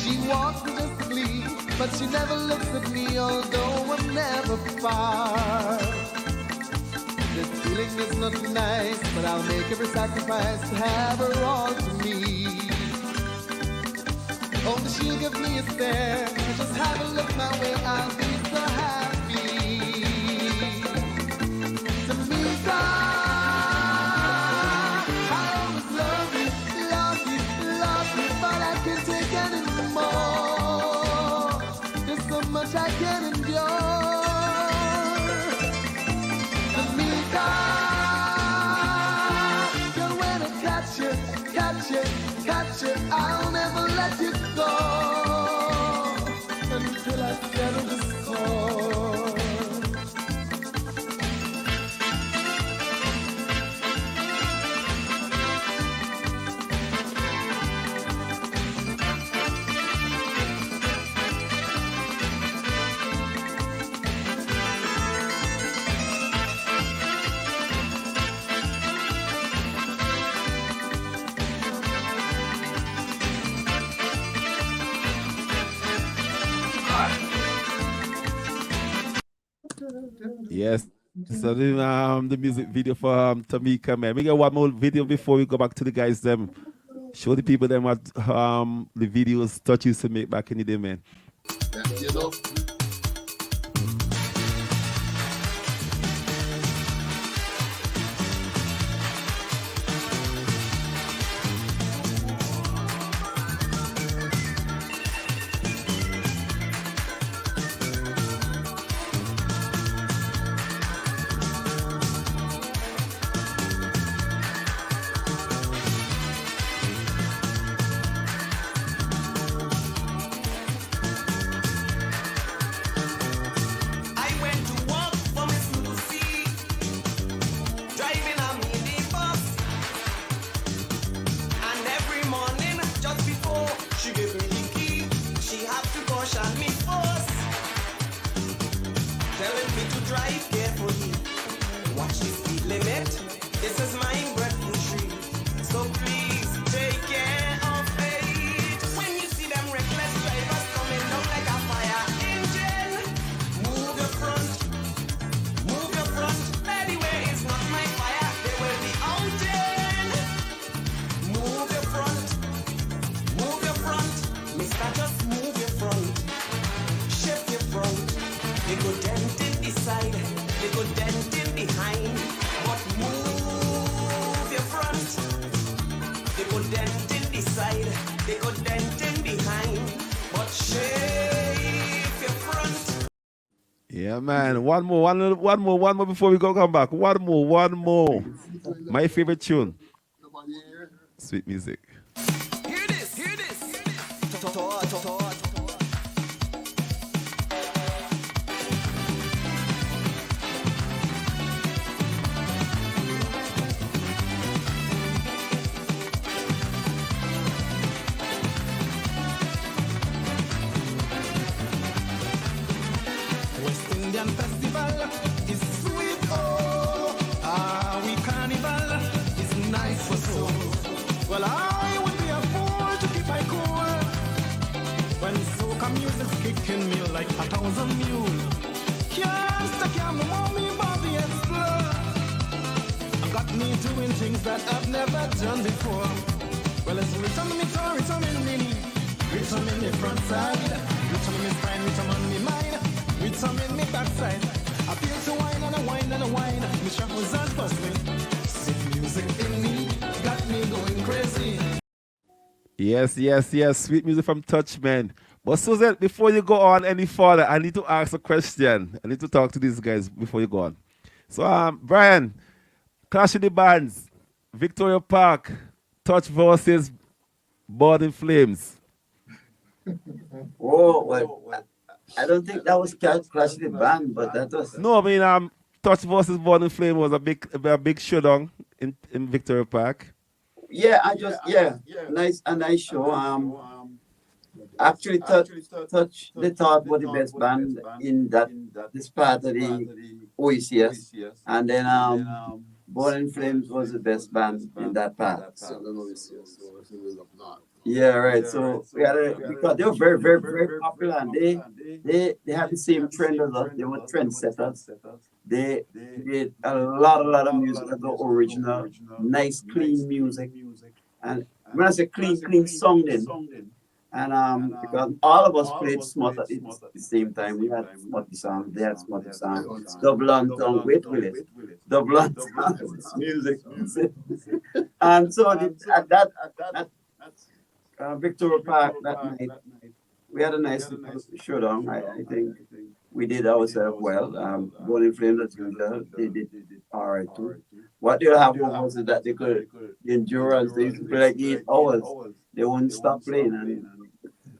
She walks with just a glee, but she never looks at me, although I'm never far. This feeling is not nice, but I'll make every sacrifice to have her all to me. Oh, she'll give me a stare, just have a look my way, I'll be so happy. Tamika, I always love you, but I can't take anymore. There's so much I can endure. Tamika, girl, when I catch you, I'll never let you go until I settle the score. Yes. So the music video for Tamika, man. We got one more video before we go back to the guys. Show the people them what the videos Touch used to make back in the day, man. Yeah, you know. telling me to drive carefully. Watch the speed limit. This is my breath tree. So please take care of it. When you see them reckless drivers coming down like a fire engine, move your front, move your front. Anyway, it's not my fire. They will be out in. Move your front, move your front. Mister, just move your front. Shift your front. They go dent in the side, they go dent in behind. But move your front. They go dent in the side, they go dent in behind. But shape your front. Yeah, man. One more before we go come back. One more. My favorite tune. Nobody here. Sweet music. Hear this, hear this. West Indian Festival is sweet, oh. We carnival is nice for soul. Well, I would be a fool to keep my cool when soca music's kicking me like 1,000 mules. Can't stop, can't move me, Bobby and slow. Got me doing things that I've never done before. Well, it's rhythm in me toe, rhythm in me knee, rhythm in me front side, rhythm in me spine, rhythm on me mind, rhythm in me backside. I feel to whine and a whine and a whine. Me shuffles and bustling. Sick music in me got me going crazy. Yes. Sweet music from Touch, man. But Susan, before you go on any further, I need to ask a question. I need to talk to these guys before you go on. So, Brian, Clash of the Bands, Victoria Park, Touch versus Born in Flames. Oh, well, I don't think that was Clash the Band, but that was. No, I mean, Touch versus Born in Flame was a big showdown in Victoria Park. Yeah, nice, a nice show. Actually, Touch they thought were the best band in that this part of the OECS, and then Born in Flames was the best band in that part. Yeah, right. So we had because they were very, very, very popular, and they had the same trend as us. They were trendsetters. They did a lot of music that was original, nice, clean music. And when I say clean, clean sounding, and because all of us played smut at the same time, we had smutty sound, they had smutty sound, double on tongue, wait, Willis, double on tongue, music. And so at that Victoria Park that night, we had a nice showdown. I think we did ourselves well. Born in Flames, as usual, they did all right too. What they'll have was that they could, the endurance, they used to play like 8 hours. They wouldn't stop playing. And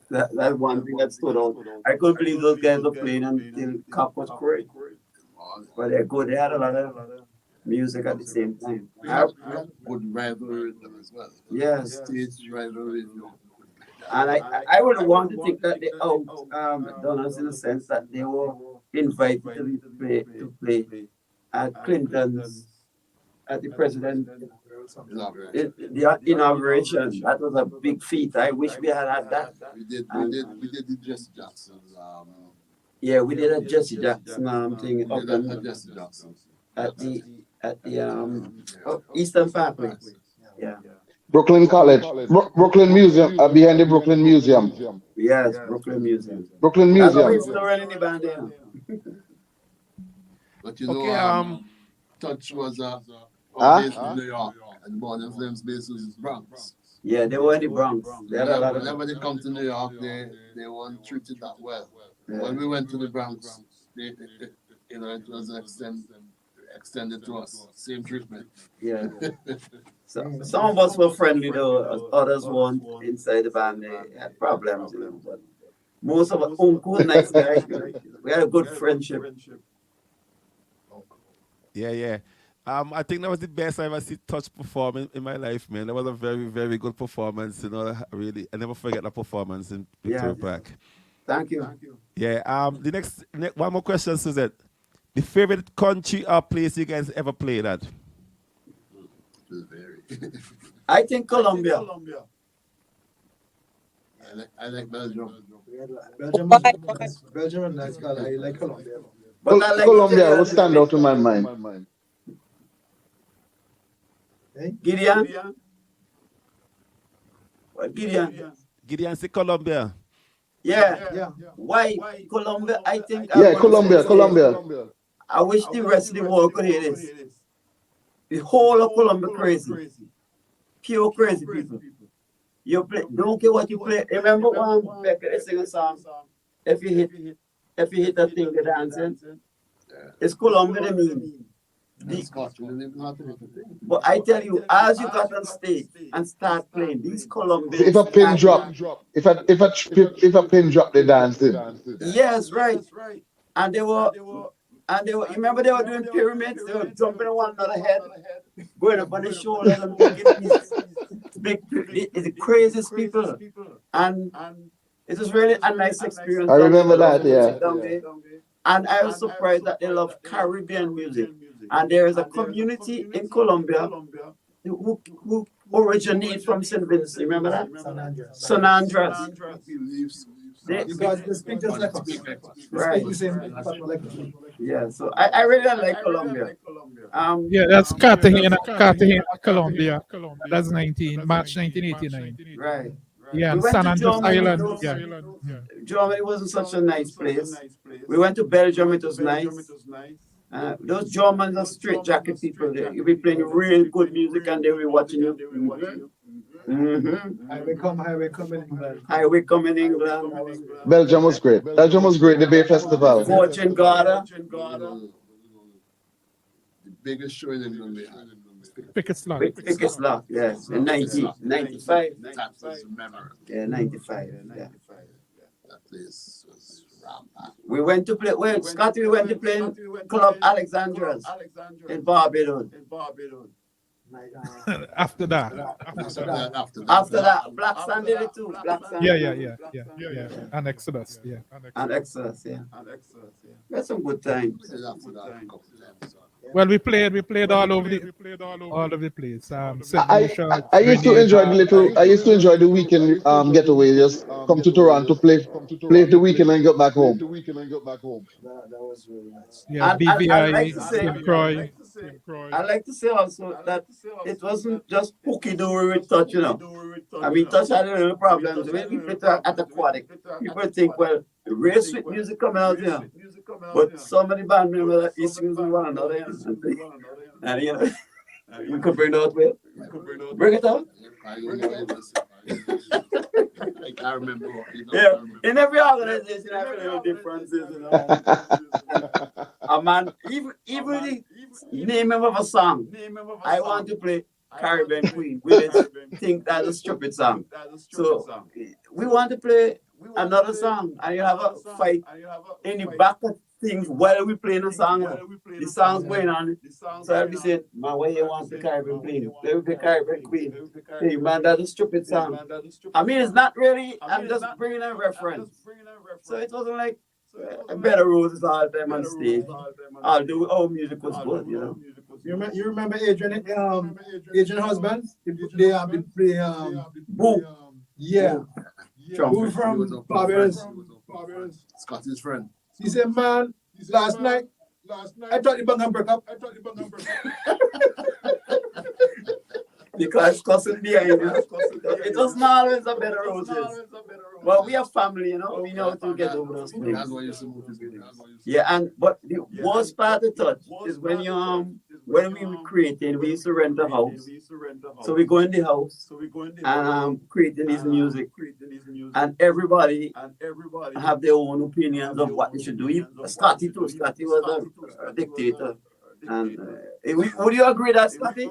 that's one thing that stood out. I couldn't believe those guys were playing until cock was crowing. But they're good. They had a lot of music at the same time. We have good rivalry with them as well. Yes. Stage rivalry. And I would want to think that they out done us in a sense that they were invited to play at Clinton's at the president the inauguration. That was a big feat. I wish we had that. We did the Jesse Jackson. Yeah, we did a Jesse Jackson thing up at Jesse Jackson at the Eastern Parkway. Yeah. Brooklyn College, Brooklyn Museum, behind the Brooklyn Museum. Yes, Brooklyn Museum. Brooklyn That's Museum. why it's still running the band there. But you know, Touch was based in New York, and Born in Flames based in Bronx. Yeah, they were in the Bronx. Whenever they come to New York, they weren't treated that well. Yeah. When we went to the Bronx, it was extended to us. Same treatment. Yeah. So some of us were friendly though, others weren't inside the band. They had problems, but most of us, cool, nice guys. We had a good friendship. Yeah. I think that was the best I ever seen Touch perform in my life, man. That was a very, very good performance. I never forget that performance in Victoria Park. Thank you. Yeah. The next one more question, Suzette. The favorite country or place you guys ever played at? I think Colombia. I like Belgium. Belgium Why? is nice. Belgium is nice. God, I like Colombia. But I like Colombia Italy will a little stand bit. out in my mind. Hey? Gideon? What, Gideon? Gideon say Colombia. Yeah. Yeah. Why Colombia? I think I Yeah, want to say this here. Colombia. I wish the rest of the world could hear this. The whole of Colombia crazy. Pure crazy people. You play, don't care what you play. Remember one Becker they sing a song. If you hit that thing, you're dancing. It's Colombia they mean. But I tell you, as you got on stage and start playing, these See, if Colombians a pin start. drop, if a pin drop, they dancing. Yes, right. And they were, you remember they were doing pyramids. They were jumping on one another head, going up on the shoulders and making these big. It's the craziest people, and it was really a nice experience. I Down there. remember They love that. Yeah. music down there. And I was surprised that they love Caribbean music. And there is a community in Colombia who originates from St. Vincent. Remember that? San Andreas. San Andreas. Because they speak just like us. They Right. speak the same patois like us. Yeah, so I really like Colombia. Yeah, that's Cartagena, Colombia. That's March 1989. Right. Yeah, We and went San to Andreas Germany. Island. Yeah. Germany wasn't such a nice place. We went to Belgium. It was nice. Those Germans are straight jacket people. You'll be playing real good music and they'll be watching you. Highway come in England. Highway come in England. Belgium was great. Belgium was great. The Bay Festival. Fortune Garda. The biggest show in England they had. Biggest slot. Biggest lot, yes. In 1995. That was memorable. Yeah, 95. Yeah. That place was rampant. We went to play, well, Scotty, we went to play in Club Alexandra's in Barbados. After that. After that, Black Sun did it too. Black Sun. Yeah. And Exodus. Yeah. And Exodus, yeah. We had some good times. Well, we played all over the place. St. Lucia, I used to enjoy the weekend getaway. Just come to Toronto, play the weekend and get back home. That was really nice. Yeah, And BVI, St. Croix. I like to say also that it wasn't just hooky dory with touch, you know. I mean, touch had a little problems. When we played at Aquatic, people think, well, real sweet music coming out here. But some of the band members are issues with one another, you know. And you know, you could bring it out with. Bring it out. I can't remember. Yeah, in every organization, I have little differences, you know. A man, even the name of a song, I want to play Caribbean Queen. We just think that's a stupid song. So we want to play another song, and you have a fight in the back of things while we playing a song. The song's going on. So I'll be saying, man, why you want the Caribbean Queen? Play with the Caribbean Queen. Hey, man, that's a stupid song. I mean, it's not really, I'm just bringing a reference. So it wasn't like better roses all the time on stage. Although our music was good, you know. You remember Adrian husband? They play Boom. Yeah. Who from Barbados? Scotty's friend. He said, man, last night, I thought the bang broke up. Because cousin behind you. It was not always a better roses. Well, we are family, you know. We know how to get over those things. That's why you used to move to Yeah, but the worst part of touch is when when we were creating, we used to rent a house. So we go in the house and creating this music. And everybody have their own opinions of what they should do. Scotty too. Scotty was a dictator. And would you agree that, Scotty?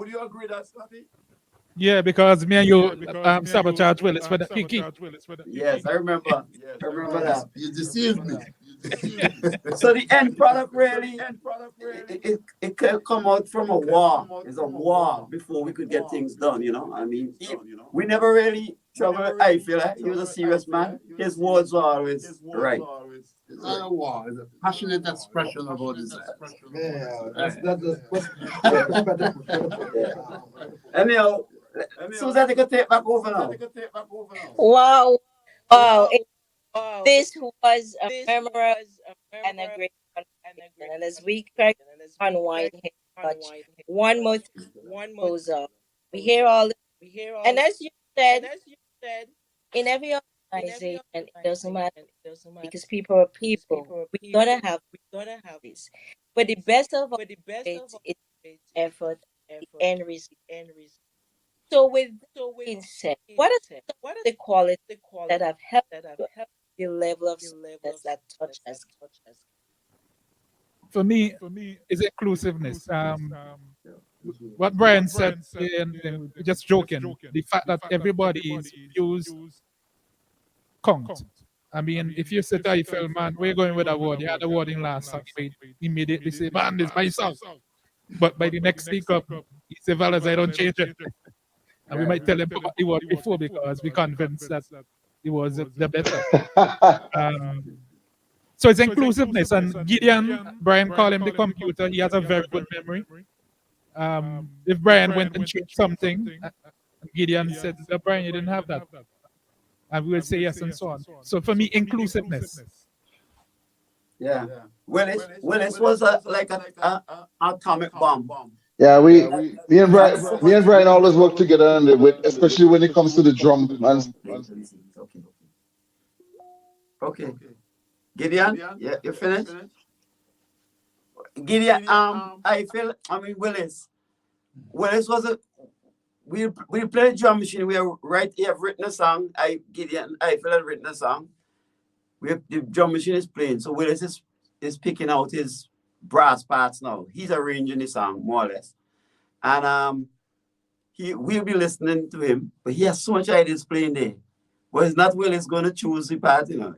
Yeah, because me and you sabotage Willis for the Kiki. Yes, I remember that. You deceived me. So the end product really, it can come out from a war. It's a war before we could get things done, you know. I mean, we never really trouble. I feel like he was a serious man. His words were always right. It's not a war. It's a passionate expression of our desires. Yeah, Right. that's what's Yeah. better put, better put. Yeah. Anyhow, Susan, take a take back over now. Wow, wow. This was a memorable and a great conversation. And as we try to unwind here, touch one more thing goes up. We hear all this, and as you said, in every organization, it doesn't matter because people are people. We're gonna have this, but the best of all it is effort, the end result. So, with that being said, what are some of the qualities that have helped you at the level of success that touch has? For me, is inclusiveness. What Brian said, and just joking, the fact that everybody's views count. I mean, if you say to Eiffel, man, we're going with a word, you had a word in last song, you immediately say, man, this is my song. But by the next speak up, he say, fellas, I don't change it. And we Right. might tell him what he was before because we convinced that he was the better. Um, so it's inclusiveness. And Gideon, Brian called him the computer. He has a very good memory. If Brian went and changed something, Gideon said, "No, Brian, you didn't have that." And we will say yes and so on. So for me, inclusiveness. Yeah. Willis was like a atomic bomb. Yeah, Had so me much. and Brian always work together, and especially when it comes to the drum and Okay. Okay. Gideon, yeah, you finished? Gideon, I mean, Willis was a, we played drum machine. We have written a song. I feel had written a song. The drum machine is playing. So Willis is picking out his brass parts now. He's arranging the song, more or less. And we'll be listening to him, but he has so much ideas playing there. But it's not Willis gonna choose the part, you know.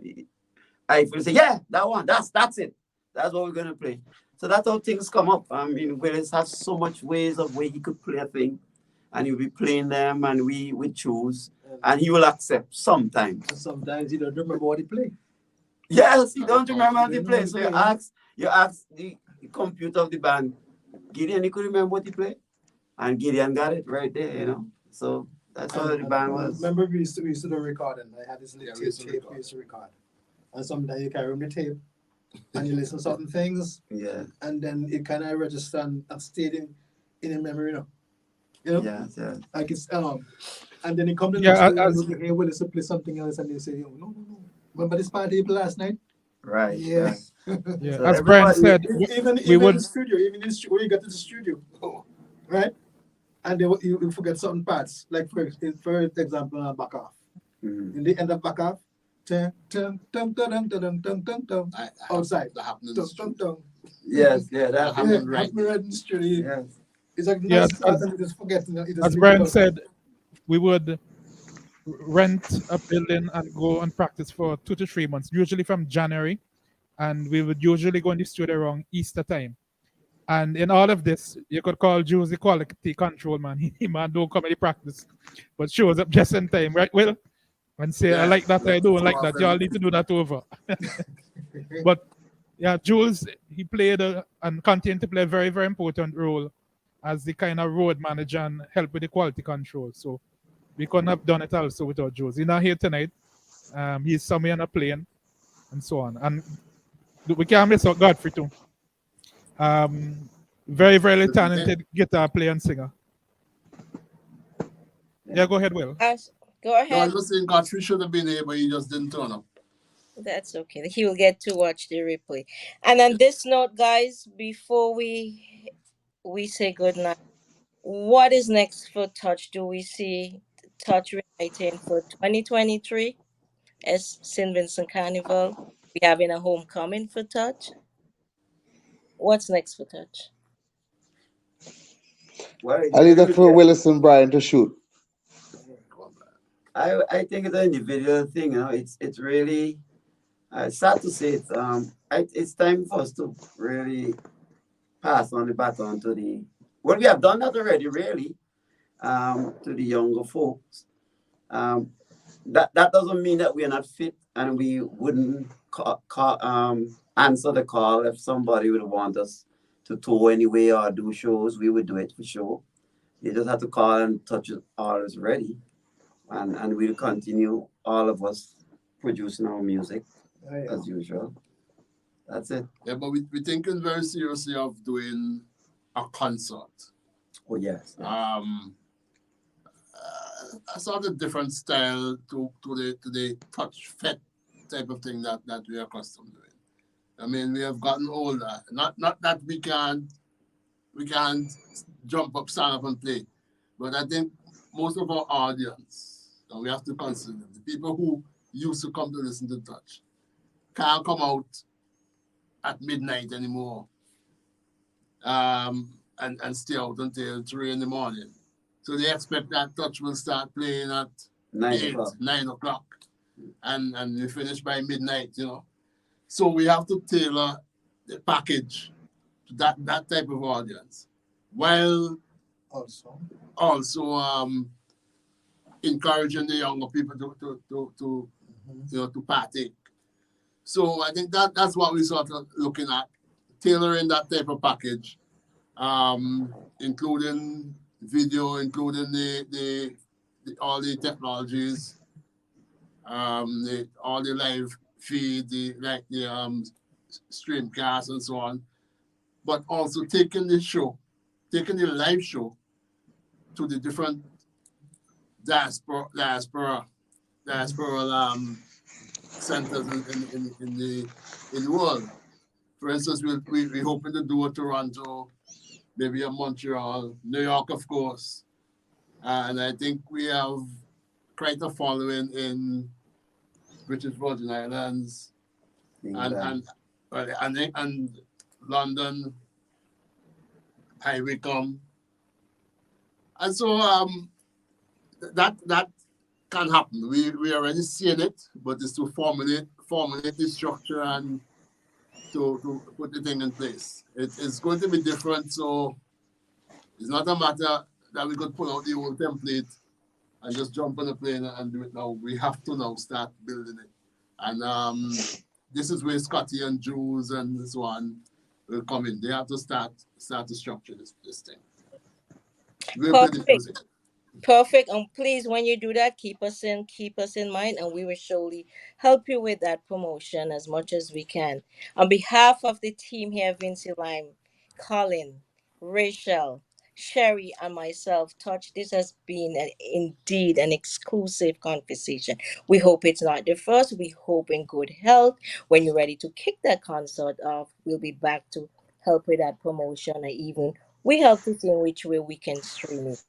I feel say, yeah, that one, that's it. That's what we're gonna play. So that's how things come up. I mean, Willis has so much ways of way he could play a thing, and he'll be playing them, and we would choose, and he will accept sometimes. And sometimes he don't remember what he played. Yes, he don't remember what he played. So you ask the computer of the band, Gideon, he could remember what he played, and Gideon got it right there, you know. So that's how the band was. Remember we used to do recording. I had this little tape we used to record. And sometimes you carry on the tape and you listen to certain things. Yeah. And then it kind of register and stayed in your memory, you know? Yeah. Like it's and then it comes to Yeah, next day, hey, well, let's play something else, and they say, no. Remember this party you played last night? Right. Yeah. Right. yeah. So As Brian said, even we in would. the studio, when you get to the studio, right? And you forget certain parts, like for example, back off. Mhm. In the end of back off, outside. That happened in the studio. Yes, that That happened. happened right. Happened right in the studio. Yes. It's like Yeah, nice start and you just forget. You just as think Brian about said, we would rent a building and go and practice for 2 to 3 months, usually from January. And we would usually go in the studio around Easter time. And in all of this, you could call Jules the quality control man. He man don't come any practice, but shows up just in time, right? Will and say, I like that, I don't like that. Y'all need to do that over. But yeah, Jules, he played and continued to play a very, very important role as the kind of road manager and help with the quality control. So we couldn't have done it also without Jules. He's not here tonight. He's somewhere on a plane and so on. And we can't miss out Godfrey too. Very, very talented guitar player and singer. Yeah, go ahead, Will. Go No, I ahead. was saying Godfrey should have been here, but he just didn't turn up. That's okay. He will get to watch the replay. And on this note, guys, before we say goodnight, what is next for Touch? Do we see Touch reuniting for 2023 as St. Vincent Carnival? We having a homecoming for Touch. What's next for Touch? Well, I leave that for Willis and Brian to shoot. I think it's an individual thing. You know, it's really sad to say it. It's time for us to really pass on the baton to the. Well, we have done that already, really, to the younger folks. That doesn't mean that we are not fit and we wouldn't answer the call if somebody would want us to tour anyway or do shows. We would do it for sure. You just have to call and touch it all is ready, and we'll continue all of us producing our music as usual. That's it. Yeah, but we're thinking very seriously of doing a concert. Oh yes. A sort of different style to the touch fet type of thing that we are accustomed to. I mean, we have gotten older. Not that we can't jump up, stand up, and play, but I think most of our audience, and we have to consider the people who used to come to listen to touch, can't come out at midnight anymore, and stay out until 3 in the morning. So they expect that touch will start playing at 9 o'clock. 9 o'clock, and we finish by midnight. So we have to tailor the package to that type of audience, while also encouraging the younger people to partake. So I think that's what we sort of looking at, tailoring that type of package, including video, including the all the technologies, all the live feed, the streamcast and so on, but also taking the live show to the different diasporal centers in the world. For instance, we're hoping to do a Toronto, maybe a Montreal, New York, of course, and I think we have quite a following in British Virgin Islands and London, High Wycombe, and so that can happen. We already seeing it, but it's to formulate the structure and to put the thing in place. It's going to be different, so it's not a matter that we could pull out the old template and just jump on a plane and do it now. We have to now start building it. And this is where Scotty and Jules and so on will come in. They have to start to structure this thing. We'll play the Perfect. music. Perfect. And please, when you do that, keep us in mind, and we will surely help you with that promotion as much as we can. On behalf of the team here, Vincy Lime, Colin, Rachel, Sherry, and myself, Touch, this has been indeed an exclusive conversation. We hope it's not the first. We hope in good health. When you're ready to kick that concert off, we'll be back to help with that promotion, and even we help to see in which way we can stream it.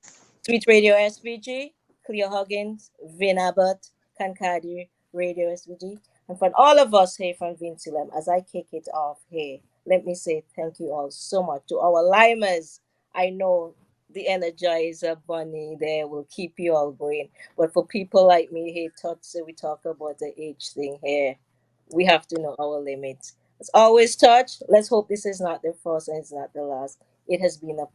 Sweet Radio SVG, Cleo Huggins, Vin Abbott, Kankadi, Radio SVG, and from all of us here from Vincilem, as I kick it off here, let me say thank you all so much to our limers. I know the Energizer Bunny there will keep you all going, but for people like me here, we talk about the age thing here. We have to know our limits. As always, Touch, let's hope this is not the first and it's not the last. It has been a